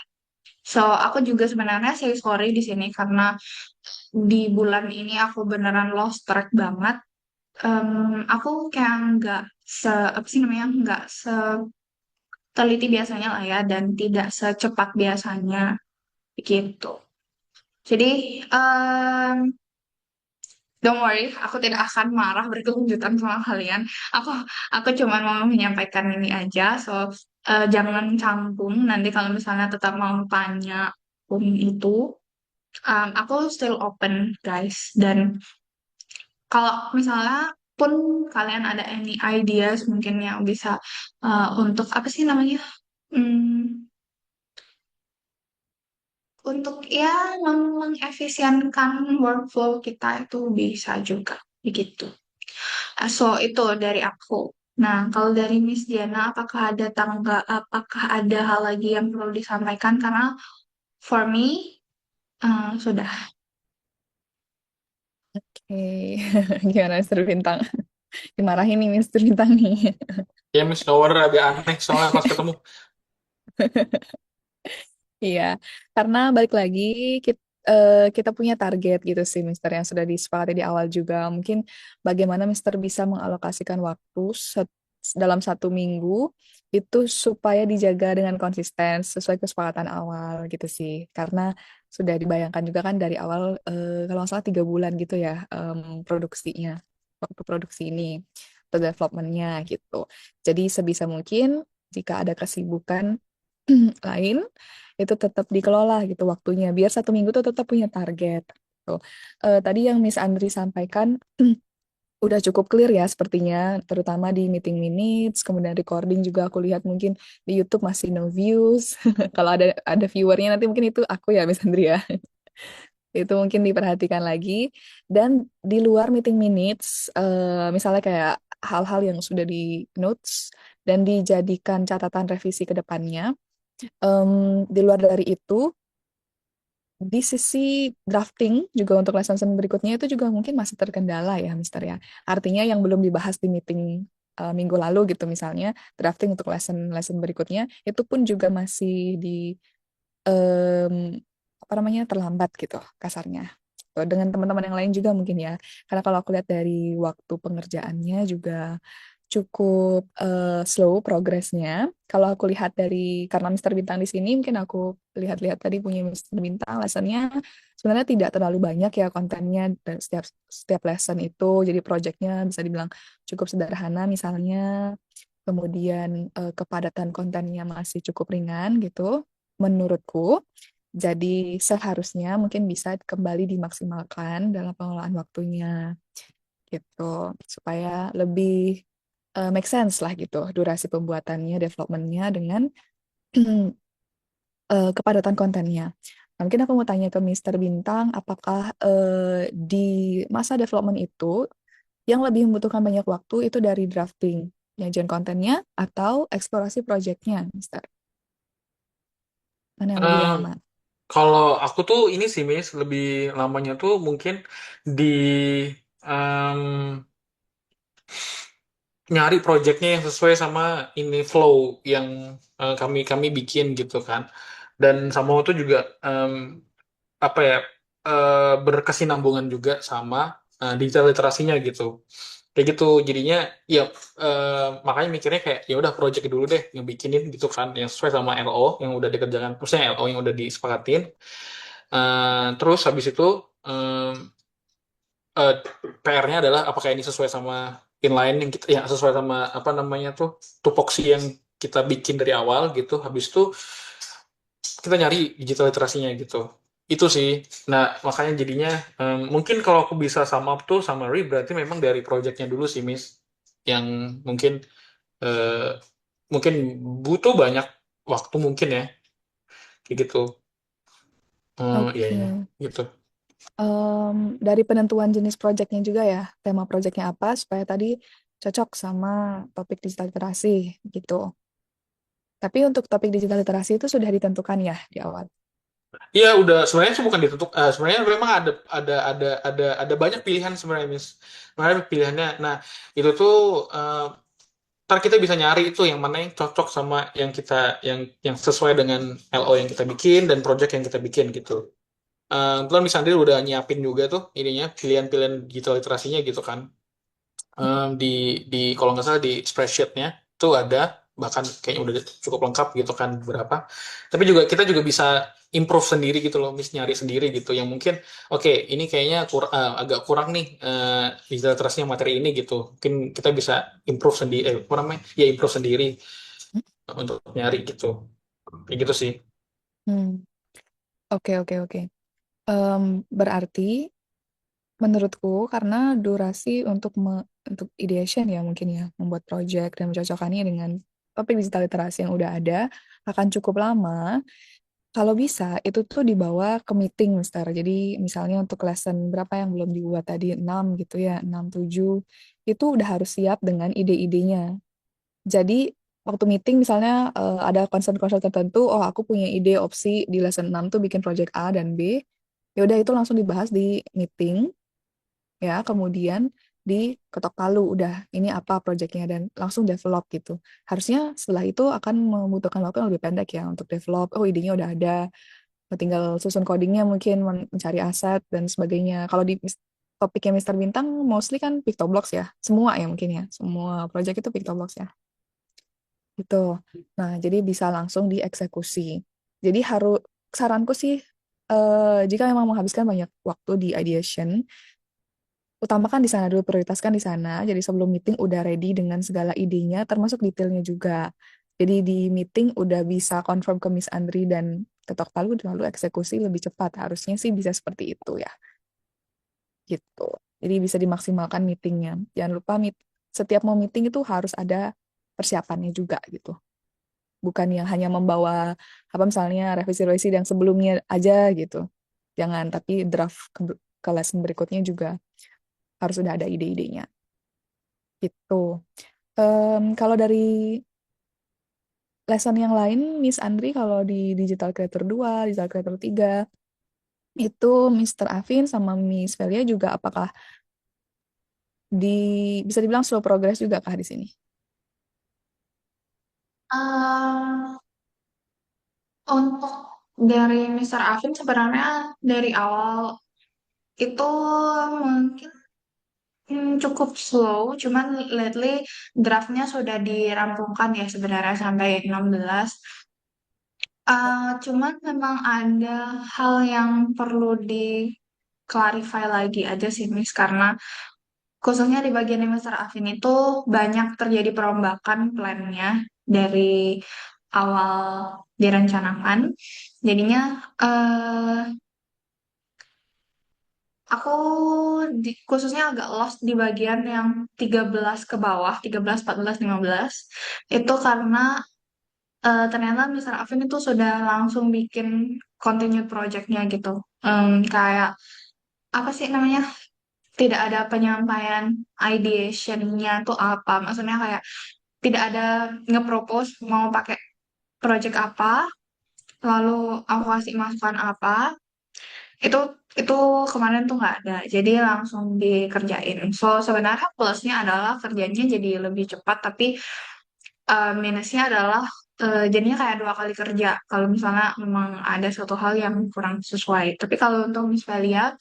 So aku juga sebenarnya say sorry di sini karena di bulan ini aku beneran lost track banget. Aku kayak nggak apa sih namanya nggak seteliti biasanya lah ya dan tidak secepat biasanya begitu. Jadi don't worry, aku tidak akan marah berkelanjutan sama kalian. Aku aku cuma mau menyampaikan ini aja. So jangan canggung nanti kalau misalnya tetap mau tanya pun itu, aku still open guys. Dan kalau misalnya pun kalian ada any ideas mungkin yang bisa untuk apa sih namanya? Hmm, untuk ya mengefisienkan workflow kita itu bisa juga begitu. So itu dari aku. Nah, kalau dari Miss Diana, apakah ada hal lagi yang perlu disampaikan? Karena for me, sudah. Oke, gimana Mister Bintang? Dimarahin nih Mister Bintang nih. Ya, Miss Knower agak aneh soalnya pas ketemu. Iya, karena balik lagi kita, kita punya target gitu sih, Mister, yang sudah disepakati di awal juga. Mungkin bagaimana Mister bisa mengalokasikan waktu dalam 1 minggu itu supaya dijaga dengan konsisten sesuai kesepakatan awal gitu sih. Karena sudah dibayangkan juga kan dari awal, kalau nggak salah 3 bulan gitu ya, produksinya, waktu produksi ini atau developmentnya gitu. Jadi sebisa mungkin jika ada kesibukan lain itu tetap dikelola gitu waktunya biar 1 minggu tuh tetap punya target. Tuh. Tadi yang Miss Andri sampaikan udah cukup clear ya sepertinya, terutama di meeting minutes, kemudian recording juga aku lihat mungkin di YouTube masih no views. Kalau ada viewernya nanti mungkin itu aku ya Miss Andri ya. Itu mungkin diperhatikan lagi. Dan di luar meeting minutes, misalnya kayak hal-hal yang sudah di notes dan dijadikan catatan revisi ke depannya. Em, di luar dari itu, di sisi drafting juga untuk lesson berikutnya itu juga mungkin masih terkendala ya, Mister ya. Artinya yang belum dibahas di meeting minggu lalu gitu misalnya, drafting untuk lesson berikutnya itu pun juga masih di em, apa namanya terlambat gitu kasarnya. Dengan teman-teman yang lain juga mungkin ya. Karena kalau aku lihat dari waktu pengerjaannya juga cukup slow progresnya. Kalau aku lihat dari karena Mister Bintang di sini, mungkin aku lihat-lihat tadi punya Mister Bintang lessonnya sebenarnya tidak terlalu banyak ya kontennya dan setiap setiap lesson itu jadi projectnya bisa dibilang cukup sederhana misalnya. Kemudian kepadatan kontennya masih cukup ringan gitu menurutku. Jadi seharusnya mungkin bisa kembali dimaksimalkan dalam pengelolaan waktunya gitu supaya lebih make sense lah gitu durasi pembuatannya, developmentnya dengan kepadatan kontennya. Nah, mungkin aku mau tanya ke Mister Bintang, apakah di masa development itu yang lebih membutuhkan banyak waktu itu dari drafting, penyajian kontennya, atau eksplorasi proyeknya, Mister? Mana yang lebih Em, lama? Kalau aku tuh ini sih, Miss, lebih lamanya tuh mungkin di em, nyari projectnya yang sesuai sama ini flow yang kami kami bikin gitu kan. Dan sama itu juga apa ya berkesinambungan juga sama digital literasinya gitu. Kayak gitu. Jadinya ya makanya mikirnya kayak ya udah project dulu deh yang bikinin gitu kan yang sesuai sama LO yang udah dikerjakan, maksudnya LO yang udah disepakatin. Terus habis itu eh, PR-nya adalah apakah ini sesuai sama inline yang kita ya sesuai sama apa namanya tuh tupoksi yang kita bikin dari awal gitu. Habis itu kita nyari digital literasinya gitu. Itu sih. Nah, makanya jadinya mungkin kalau aku bisa sum up tuh summary berarti memang dari projectnya dulu sih, Miss. Yang mungkin eh, mungkin butuh banyak waktu mungkin ya. Kayak gitu. Iya, Oke. iya, gitu. Dari penentuan jenis proyeknya juga ya, tema proyeknya apa supaya tadi cocok sama topik digital literasi gitu. Tapi untuk topik digital literasi itu sudah ditentukan ya di awal. Iya udah sebenarnya sih bukan ditutup sebenarnya memang ada banyak pilihan sebenarnya Miss. Sebenarnya pilihannya. Nah, itu tuh eh, ntar kita bisa nyari itu yang mana yang cocok sama yang kita yang sesuai dengan LO yang kita bikin dan project yang kita bikin gitu. Kebetulan Miss Andri udah nyiapin juga tuh ininya pilihan-pilihan digital literasinya gitu kan. Di kalau nggak salah di spreadsheetnya tuh ada bahkan kayaknya udah cukup lengkap gitu kan beberapa. Tapi juga kita juga bisa improve sendiri gitu loh, Miss nyari sendiri gitu yang mungkin oke ini kayaknya agak kurang nih digital literasinya materi ini gitu. Mungkin kita bisa improve sendiri apa namanya? Ya improve sendiri untuk nyari gitu. Kayak gitu sih. Hmm, oke oke oke. Berarti menurutku karena durasi untuk ideation ya mungkin ya membuat project dan mencocokkannya dengan topik digital literasi yang udah ada akan cukup lama. Kalau bisa itu tuh dibawa ke meeting, Mister. Jadi misalnya untuk lesson berapa yang belum dibuat tadi 6 gitu ya, 6 7 itu udah harus siap dengan ide-idenya. Jadi waktu meeting misalnya ada concern-concern tertentu, oh aku punya ide opsi di lesson 6 tuh bikin project A dan B. Ya udah itu langsung dibahas di meeting ya, kemudian diketok palu udah ini apa projectnya dan langsung develop gitu. Harusnya setelah itu akan membutuhkan waktu yang lebih pendek ya untuk develop. Oh idenya udah ada, tinggal susun codingnya mungkin mencari aset dan sebagainya. Kalau di topiknya Mister Bintang mostly kan Pictoblocks ya, semua ya mungkin ya, semua project itu Pictoblocks ya. Gitu. Nah, jadi bisa langsung dieksekusi. Jadi harus saranku sih jika memang menghabiskan banyak waktu di ideation, utamakan di sana dulu, prioritaskan di sana. Jadi sebelum meeting udah ready dengan segala idenya, termasuk detailnya juga. Jadi di meeting udah bisa confirm ke Miss Andri dan ketok palu, lalu eksekusi lebih cepat. Harusnya sih bisa seperti itu ya, gitu. Jadi bisa dimaksimalkan meetingnya. Jangan lupa setiap mau meeting itu harus ada persiapannya juga gitu. Bukan yang hanya membawa apa misalnya revisi-revisi yang sebelumnya aja gitu. Jangan, tapi draft ke lesson berikutnya juga harus sudah ada ide-idenya. Gitu. Kalau dari lesson yang lain, Miss Andri, kalau di Digital Creator 2, Digital Creator 3, itu Mr. Afin sama Miss Velia juga apakah di bisa dibilang slow progress juga kah di sini? Ehm, untuk dari Mr. Afin sebenarnya dari awal itu mungkin cukup slow, cuman lately draftnya sudah dirampungkan ya sebenarnya sampai 16. Cuman memang ada hal yang perlu di clarify lagi aja sih Miss, karena khususnya di bagian Mr. Afin itu banyak terjadi perombakan plannya dari awal direncanakan. Jadinya eh aku khususnya agak lost di bagian yang 13 ke bawah, 13, 14, 15. Itu karena ternyata Mr. Afin itu sudah langsung bikin continued project-nya gitu. Kayak apa sih namanya? Tidak ada penyampaian ideation-nya tuh apa. Maksudnya kayak tidak ada nge-propose mau pakai project apa, lalu aku kasih masukan apa, itu itu kemarin tuh nggak ada, jadi langsung dikerjain. So sebenarnya plusnya adalah kerjanya jadi lebih cepat, tapi minusnya adalah jadinya kayak dua kali kerja kalau misalnya memang ada suatu hal yang kurang sesuai. Tapi kalau untuk Miss Velia,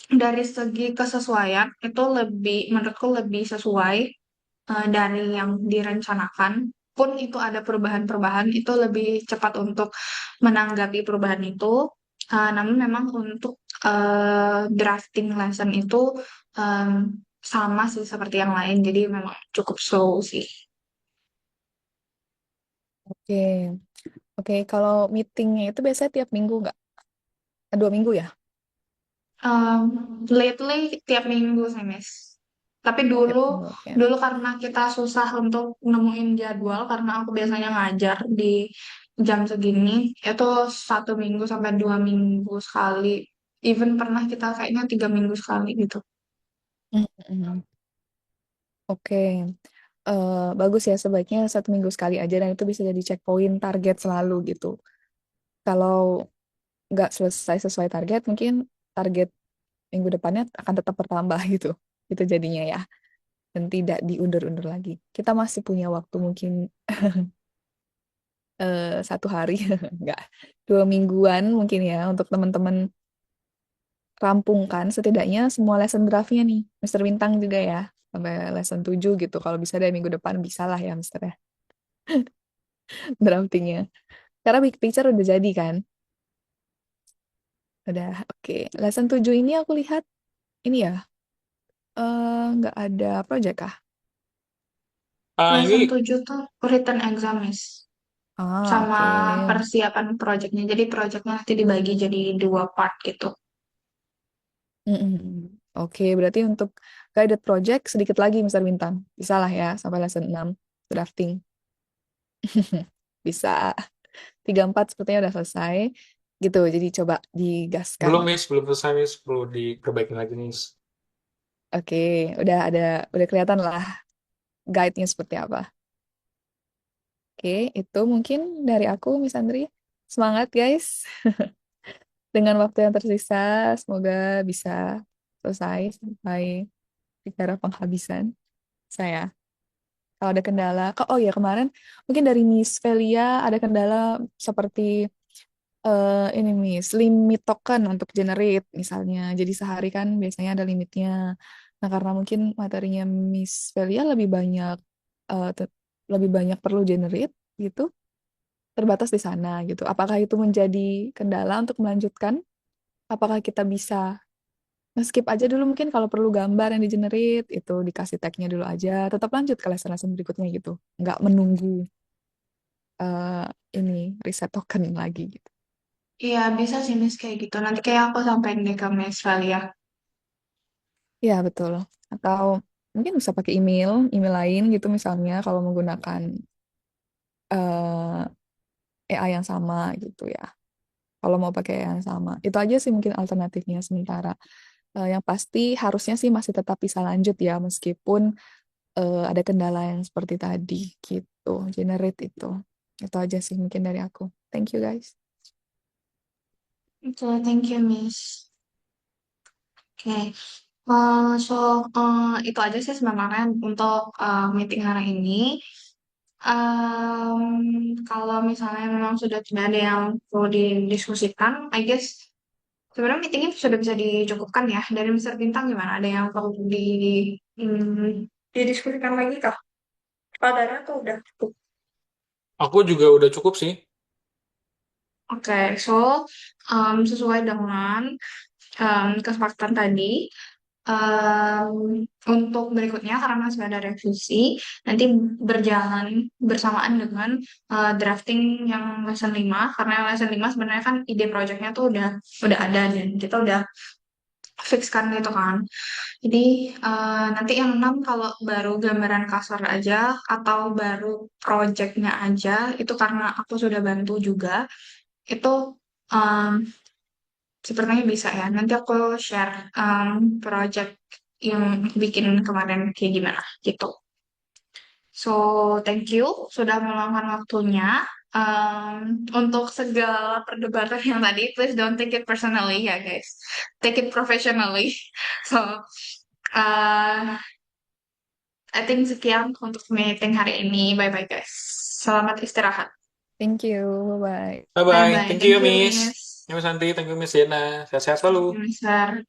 dari segi kesesuaian itu lebih menurutku lebih sesuai dari yang direncanakan. Pun itu ada perubahan-perubahan, itu lebih cepat untuk menanggapi perubahan itu. Namun memang untuk drafting lesson itu em, sama sih seperti yang lain, jadi memang cukup slow sih. Oke, oke. Kalau meetingnya itu biasanya tiap minggu nggak? 2 minggu ya? Um, Lately tiap minggu sih, Miss. Tapi Tiap dulu minggu, oke. dulu karena kita susah untuk nemuin jadwal, karena aku biasanya ngajar di jam segini, itu 1 minggu sampai 2 minggu sekali. Even pernah kita kayaknya 3 minggu sekali gitu. Mm-mm. Oke. Bagus ya, sebaiknya 1 minggu sekali aja dan itu bisa jadi checkpoint target selalu gitu. Kalau nggak selesai sesuai target, mungkin target minggu depannya akan tetap bertambah gitu. Itu jadinya ya. Dan tidak diundur-undur lagi. Kita masih punya waktu mungkin 1 hari, nggak, 2 mingguan mungkin ya untuk teman-teman rampungkan setidaknya semua lesson draftnya nih. Mister Bintang juga ya. Sampai lesson 7 gitu. Kalau bisa dari minggu depan bisa lah ya Mister ya. Draftingnya. Karena big picture udah jadi kan. Udah, oke. Lesson 7 ini aku lihat ini ya, nggak ada project kah? Lesson Ini 7 tuh written exam, Miss. Ah, Sama oke. persiapan projectnya. Jadi projectnya nanti dibagi jadi 2 part gitu. Mm-mm. Oke, berarti untuk guided project sedikit lagi Mister Bintang. Bisa lah ya sampai lesson 6 drafting. Bisa. 3-4 sepertinya udah selesai. Gitu, jadi coba digaskan. belum Miss, belum selesai Miss, perlu diperbaiki lagi Miss. Oke, udah kelihatan lah guide-nya seperti apa. Oke, itu mungkin dari aku, Miss Andri. Semangat, guys. Dengan waktu yang tersisa, semoga bisa selesai sampai bicara penghabisan saya. Kalau ada kendala, oh ya kemarin mungkin dari Miss Velia ada kendala seperti ini Miss, limit token untuk generate misalnya. Jadi sehari kan biasanya ada limitnya. Nah, karena mungkin materinya Miss Velia eh, te- lebih banyak perlu generate gitu, terbatas di sana gitu. Apakah itu menjadi kendala untuk melanjutkan? Apakah kita bisa nge-skip aja dulu mungkin kalau perlu gambar yang di-generate itu dikasih tag-nya dulu aja, tetap lanjut ke lesson-lesson berikutnya gitu. Nggak menunggu eh, ini reset token lagi gitu. Iya, bisa sih, Miss, kayak gitu. Nanti kayak aku sampein deh ke Miss Valia. Ya, betul. Atau mungkin bisa pakai email lain gitu misalnya kalau menggunakan AI yang sama gitu ya. Kalau mau pakai AI yang sama. Itu aja sih mungkin alternatifnya sementara. Yang pasti harusnya sih masih tetap bisa lanjut ya meskipun ada kendala yang seperti tadi gitu. Generate itu. Itu aja sih mungkin dari aku. Thank you guys. Oke, thank you, Miss. Oke, so itu aja sih sebenarnya untuk meeting hari ini. Kalau misalnya memang sudah tidak ada yang perlu didiskusikan, I guess sebenarnya meetingnya sudah bisa dicukupkan ya. Dari Mister Bintang gimana? Ada yang perlu didiskusikan lagi kah? Padahal tuh udah cukup. Aku juga udah cukup sih. Oke, so sesuai dengan kesepakatan tadi, untuk berikutnya karena sudah ada revisi, nanti berjalan bersamaan dengan drafting yang lesson 5 karena lesson 5 sebenarnya kan ide projectnya tuh udah ada dan kita udah fixkan gitu kan. Jadi nanti yang 6 kalau baru gambaran kasar aja atau baru projectnya aja itu karena aku sudah bantu juga itu um, sepertinya bisa ya. Nanti aku share project yang aku bikin kemarin kayak gimana gitu. So, thank you sudah meluangkan waktunya. Untuk segala perdebatan yang tadi, please don't take it personally ya guys. Take it professionally. So, uh, I think sekian untuk meeting hari ini. Bye-bye guys. Selamat istirahat. Thank you. Bye-bye. Bye bye, Bye-bye. thank you Thank you, Miss. Miss. Ya Miss Santi, thank you Miss Yena. Sehat-sehat Thank selalu. you, Mister.